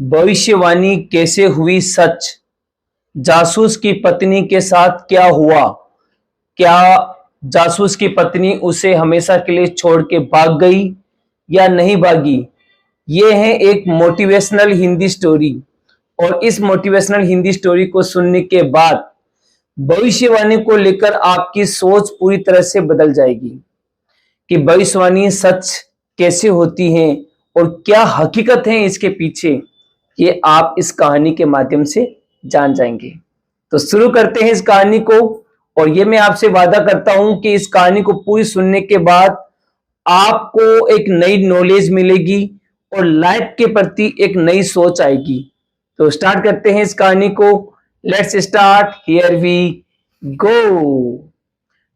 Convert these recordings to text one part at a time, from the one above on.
भविष्यवाणी कैसे हुई सच? जासूस की पत्नी के साथ क्या हुआ? क्या जासूस की पत्नी उसे हमेशा के लिए छोड़ के भाग गई या नहीं भागी? ये है एक मोटिवेशनल हिंदी स्टोरी। और इस मोटिवेशनल हिंदी स्टोरी को सुनने के बाद भविष्यवाणी को लेकर आपकी सोच पूरी तरह से बदल जाएगी कि भविष्यवाणी सच कैसे होती है और क्या हकीकत है इसके पीछे। ये आप इस कहानी के माध्यम से जान जाएंगे। तो शुरू करते हैं इस कहानी को। और ये मैं आपसे वादा करता हूं कि इस कहानी को पूरी सुनने के बाद आपको एक नई नॉलेज मिलेगी और लाइफ के प्रति एक नई सोच आएगी। तो स्टार्ट करते हैं इस कहानी को। Let's start, here we go.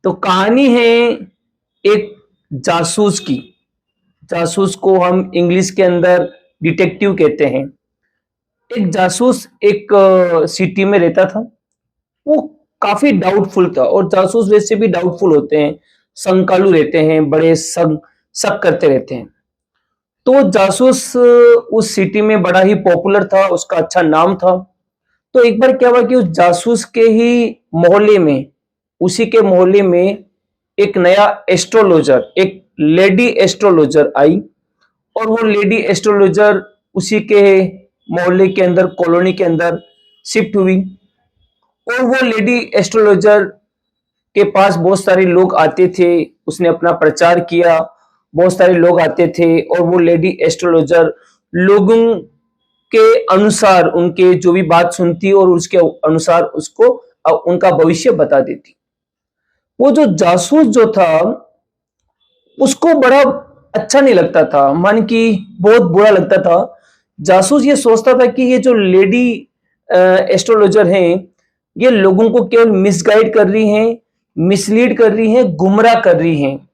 तो कहानी है एक जासूस की। जासूस को हम इंग्लिश के अंदर डिटेक्टिव कहते हैं। एक जासूस एक सिटी में रहता था। वो काफी डाउटफुल था और जासूस वैसे भी डाउटफुल होते हैं, शंकालू रहते हैं, बड़े शक शक करते रहते हैं। तो जासूस उस सिटी में बड़ा ही पॉपुलर था, उसका अच्छा नाम था। तो एक बार क्या हुआ कि उस जासूस के ही मोहल्ले में, उसी के मोहल्ले में एक नया एस्ट्रोलॉजर, एक लेडी एस्ट्रोलॉजर आई। और वो लेडी एस्ट्रोलॉजर उसी के मोहल्ले के अंदर, कॉलोनी के अंदर शिफ्ट हुई। और वो लेडी एस्ट्रोलॉजर के पास बहुत सारे लोग आते थे, उसने अपना प्रचार किया। बहुत सारे लोग आते थे और वो लेडी एस्ट्रोलॉजर लोगों के अनुसार उनके जो भी बात सुनती और उसके अनुसार उसको उनका भविष्य बता देती। वो जो जासूस जो था उसको बड़ा अच्छा नहीं लगता था, मन की बहुत बुरा लगता था। जासूस ये सोचता था कि ये जो लेडी एस्ट्रोलॉजर हैं ये लोगों को केवल मिसगाइड कर रही हैं, मिसलीड कर रही हैं, गुमराह कर रही हैं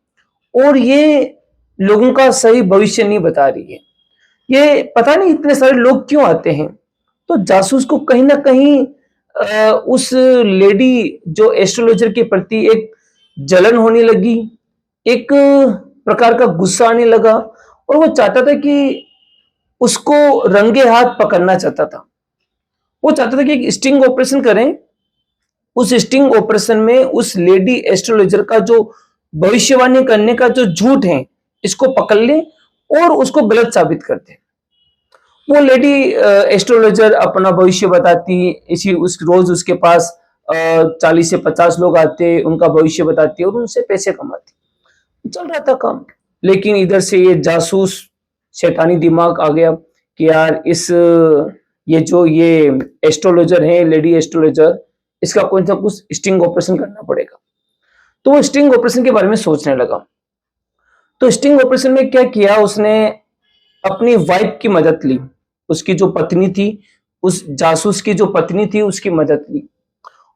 और ये लोगों का सही भविष्य नहीं बता रही है। ये पता नहीं इतने सारे लोग क्यों आते हैं। तो जासूस को कहीं ना कहीं उस लेडी जो एस्ट्रोलॉजर के प्रति एक जलन होने लगी, एक प्रकार का गुस्सा आने लगा और वो चाहता था कि उसको रंगे हाथ पकड़ना चाहता था। वो चाहता था कि एक स्टिंग ऑपरेशन करें। उस स्टिंग ऑपरेशन में उस लेडी एस्ट्रोलॉजर का जो भविष्यवाणी करने का जो झूठ है इसको पकड़ ले और उसको गलत साबित कर दे। वो लेडी एस्ट्रोलॉजर अपना भविष्य बताती, इसी उस रोज उसके पास 40 से 50 लोग आते, उनका भविष्य बताती और उनसे पैसे कमाती। चल रहा था काम। लेकिन इधर से ये जासूस शैतानी दिमाग आ गया कि यार ये एस्ट्रोलॉजर है, लेडी एस्ट्रोलॉजर, इसका कोई ना कुछ स्टिंग ऑपरेशन करना पड़ेगा। तो वो स्टिंग ऑपरेशन के बारे में सोचने लगा। तो स्टिंग ऑपरेशन में क्या किया उसने, अपनी वाइफ की मदद ली। उसकी जो पत्नी थी, उस जासूस की जो पत्नी थी उसकी मदद ली।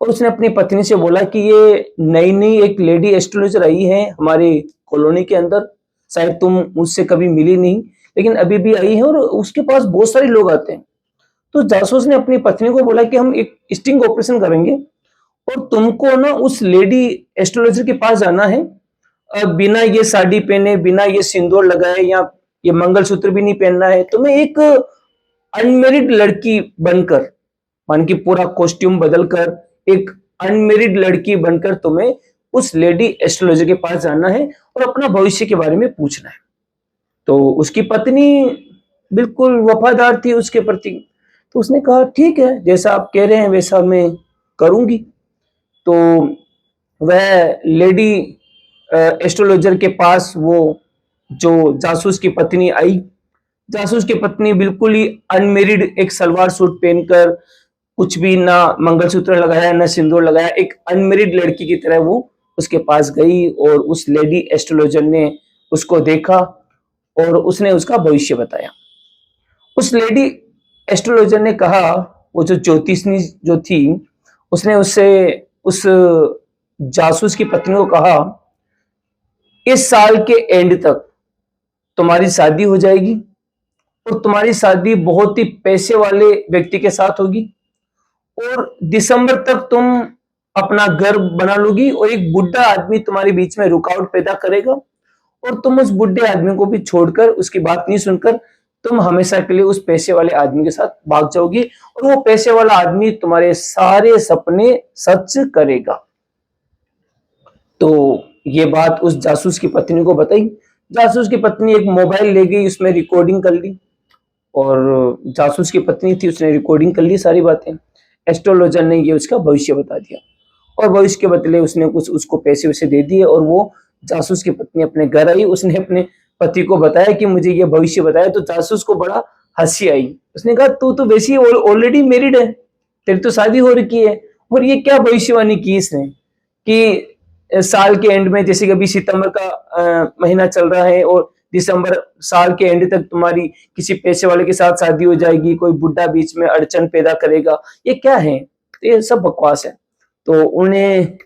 और उसने अपनी पत्नी से बोला कि ये नई नई एक लेडी एस्ट्रोलॉजर आई है हमारी कॉलोनी के अंदर, शायद तुम मुझसे कभी मिली नहीं लेकिन अभी भी आई है और उसके पास बहुत सारे लोग आते हैं। तो जासूस ने अपनी पत्नी को बोला कि हम एक स्टिंग ऑपरेशन करेंगे और तुमको ना उस लेडी एस्ट्रोलॉजर के पास जाना है। बिना ये साड़ी पहने, बिना ये सिंदूर लगाए या ये मंगलसूत्र भी नहीं पहनना है, तुम्हें एक अनमेरिड लड़की बनकर, मान की पूरा कॉस्ट्यूम बदलकर एक अनमेरिड लड़की बनकर तुम्हें उस लेडी एस्ट्रोलॉजर के पास जाना है और अपना भविष्य के बारे में पूछना है। तो उसकी पत्नी बिल्कुल वफादार थी उसके प्रति। तो उसने कहा ठीक है, जैसा आप कह रहे हैं वैसा मैं करूंगी। तो वह लेडी एस्ट्रोलॉजर के पास वो जो जासूस की पत्नी आई। जासूस की पत्नी बिल्कुल ही अनमेरिड, एक सलवार सूट पहनकर, कुछ भी ना मंगलसूत्र लगाया ना सिंदूर लगाया, एक अनमेरिड लड़की की तरह वो उसके पास गई और उस लेडी एस्ट्रोलॉजर ने उसको देखा और उसने उसका भविष्य बताया। उस लेडी एस्ट्रोलॉजर ने कहा, वो जो ज्योतिषनी जो थी उसने उससे, उस जासूस की पत्नी को कहा, इस साल के एंड तक तुम्हारी शादी हो जाएगी और तुम्हारी शादी बहुत ही पैसे वाले व्यक्ति के साथ होगी और दिसंबर तक तुम अपना घर बना लोगी और एक बुढ़ा आदमी तुम्हारे बीच में रुकावट पैदा करेगा और तुम उस बुढ़े आदमी को भी छोड़कर, उसकी बात नहीं सुनकर तुम हमेशा के लिए उस पैसे वाले आदमी के साथ भाग जाओगी और वो पैसे वाला आदमी तुम्हारे सारे सपने सच करेगा। तो ये बात उस जासूस की पत्नी को बताई। जासूस की पत्नी एक मोबाइल ले गई, उसमें रिकॉर्डिंग कर ली और जासूस की पत्नी थी, उसने रिकॉर्डिंग कर ली सारी बातें। एस्ट्रोलॉजर ने ये उसका भविष्य बता दिया और भविष्य के बदले उसने कुछ उसको पैसे वैसे दे दिए और वो जासूस की पत्नी अपने घर आई। उसने अपने पति को बताया कि मुझे ये भविष्य बताया, तो जासूस को बड़ा हंसी आई। उसने कहा तू तो वैसे ऑलरेडी मैरिड है, तेरी तो शादी हो रखी है, और ये क्या भविष्यवाणी की इसने कि साल के एंड में, जैसे कि अभी सितंबर का महीना चल रहा है और दिसंबर साल के एंड तक तुम्हारी किसी पैसे वाले के साथ शादी हो जाएगी, कोई बुढ़ा बीच में अड़चन पैदा करेगा, ये क्या है? तो ये सब बकवास है। तो उन्हें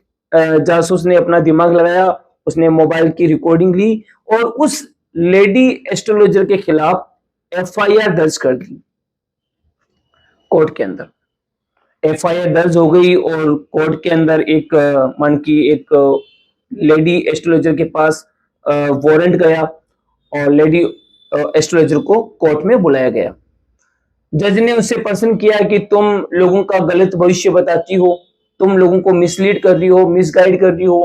जासूस ने अपना दिमाग लगाया, उसने मोबाइल की रिकॉर्डिंग ली और उस लेडी एस्ट्रोलॉजर के खिलाफ एफआईआर दर्ज कर दी कोर्ट के अंदर। एफआईआर दर्ज हो गई और कोर्ट के अंदर एक मन की एक लेडी एस्ट्रोलॉजर के पास वारंट गया और लेडी एस्ट्रोलॉजर को कोर्ट में बुलाया गया। जज ने उससे प्रश्न किया कि तुम लोगों का गलत भविष्य बताती हो, तुम लोगों को मिसलीड कर रही हो, मिसगाइड कर रही हो,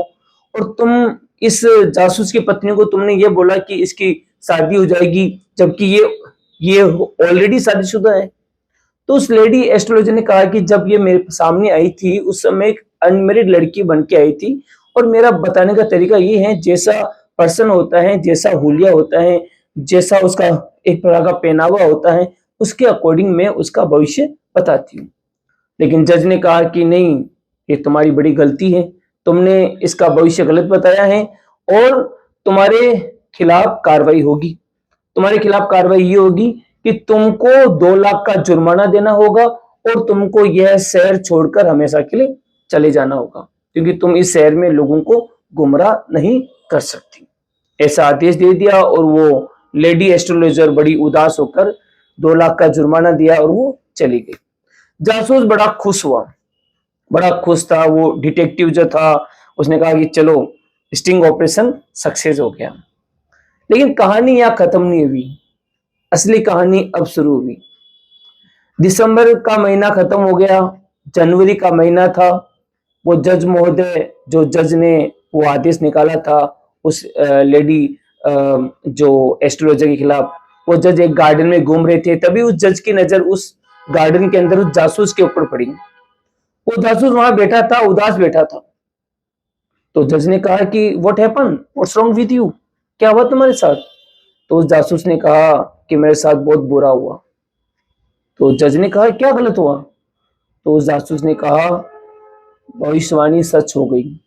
और तुम इस जासूस की पत्नी को तुमने ये बोला कि इसकी शादी हो जाएगी, जबकि ये ऑलरेडी शादीशुदा है। तो उस लेडी एस्ट्रोलॉजर ने कहा कि जब ये मेरे सामने आई थी उस समय एक अनमेरिड लड़की बन के आई थी और मेरा बताने का तरीका ये है, जैसा पर्सन होता है, जैसा हुलिया होता है, जैसा उसका एक प्रकार का पहनावा होता है, उसके अकॉर्डिंग मैं उसका भविष्य बताती हूँ। लेकिन जज ने कहा कि नहीं, ये तुम्हारी बड़ी गलती है, तुमने इसका भविष्य गलत बताया है और तुम्हारे खिलाफ कार्रवाई होगी। तुम्हारे खिलाफ कार्रवाई ये होगी कि तुमको 2 लाख का जुर्माना देना होगा और तुमको यह शहर छोड़कर हमेशा के लिए चले जाना होगा, क्योंकि तुम इस शहर में लोगों को गुमराह नहीं कर सकती। ऐसा आदेश दे दिया और वो लेडी एस्ट्रोलॉजर बड़ी उदास होकर 2 लाख का जुर्माना दिया और वो चली गई। जासूस बड़ा खुश हुआ, बड़ा खुश था। वो डिटेक्टिव जो था उसने कहा कि चलो स्टिंग ऑपरेशन सक्सेस हो गया। लेकिन कहानी यहाँ खत्म नहीं हुई, असली कहानी अब शुरू हुई। दिसंबर का महीना खत्म हो गया, जनवरी का महीना था। वो जज महोदय, जो जज ने वो आदेश निकाला था उस लेडी जो एस्ट्रोलॉजर के खिलाफ, वो जज एक गार्डन में घूम रहे थे। तभी उस जज की नजर उस गार्डन के अंदर उस जासूस के ऊपर पड़ी। वो जासूस वहां बैठा था, उदास बैठा था। तो जज ने कहा कि what happen, what's wrong with you, क्या हुआ तुम्हारे साथ? तो उस जासूस ने कहा कि मेरे साथ बहुत बुरा हुआ। तो जज ने कहा क्या गलत हुआ? तो उस जासूस ने कहा भविष्यवाणी सच हो गई।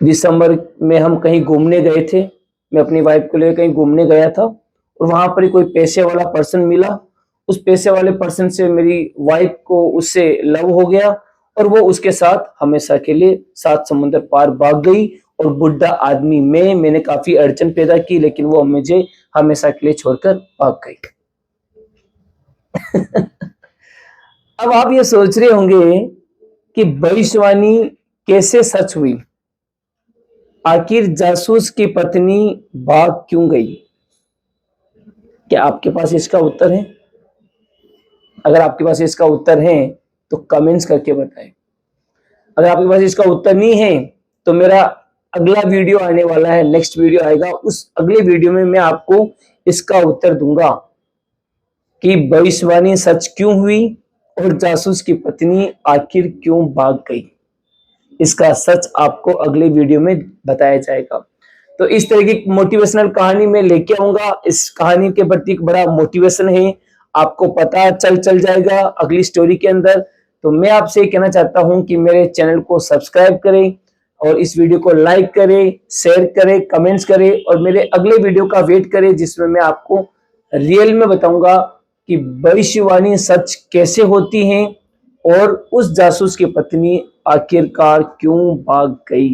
दिसंबर में हम कहीं घूमने गए थे, मैं अपनी वाइफ को लेकर कहीं घूमने गया था और वहां पर कोई पैसे वाला पर्सन मिला। उस पैसे वाले पर्सन से मेरी वाइफ को उससे लव हो गया और वो उसके साथ हमेशा के लिए 7 समुंदर पार भाग गई। और बुढ़ा आदमी मैंने काफी अड़चन पैदा की, लेकिन वो मुझे हमेशा के लिए छोड़कर भाग गई। अब आप ये सोच रहे होंगे कि भविष्यवाणी कैसे सच हुई, आखिर जासूस की पत्नी भाग क्यों गई? क्या आपके पास इसका उत्तर है? अगर आपके पास इसका उत्तर है तो कमेंट्स करके बताएं। अगर आपके पास इसका उत्तर नहीं है तो मेरा अगला वीडियो आने वाला है, नेक्स्ट वीडियो आएगा, उस अगले वीडियो में मैं आपको इसका उत्तर दूंगा कि भविष्यवाणी सच क्यों हुई और जासूस की पत्नी आखिर क्यों भाग गई। इसका सच आपको अगले वीडियो में बताया जाएगा। तो इस तरह की मोटिवेशनल कहानी मैं लेके आऊंगा। इस कहानी के प्रति एक बड़ा मोटिवेशन है, आपको पता चल जाएगा अगली स्टोरी के अंदर। तो मैं आपसे कहना चाहता हूं कि मेरे चैनल को सब्सक्राइब करें और इस वीडियो को लाइक करें, शेयर करें, कमेंट्स करें और मेरे अगले वीडियो का वेट करें, जिसमें मैं आपको रियल में बताऊंगा कि भविष्यवाणी सच कैसे होती है और उस जासूस की पत्नी आखिरकार क्यों भाग गई।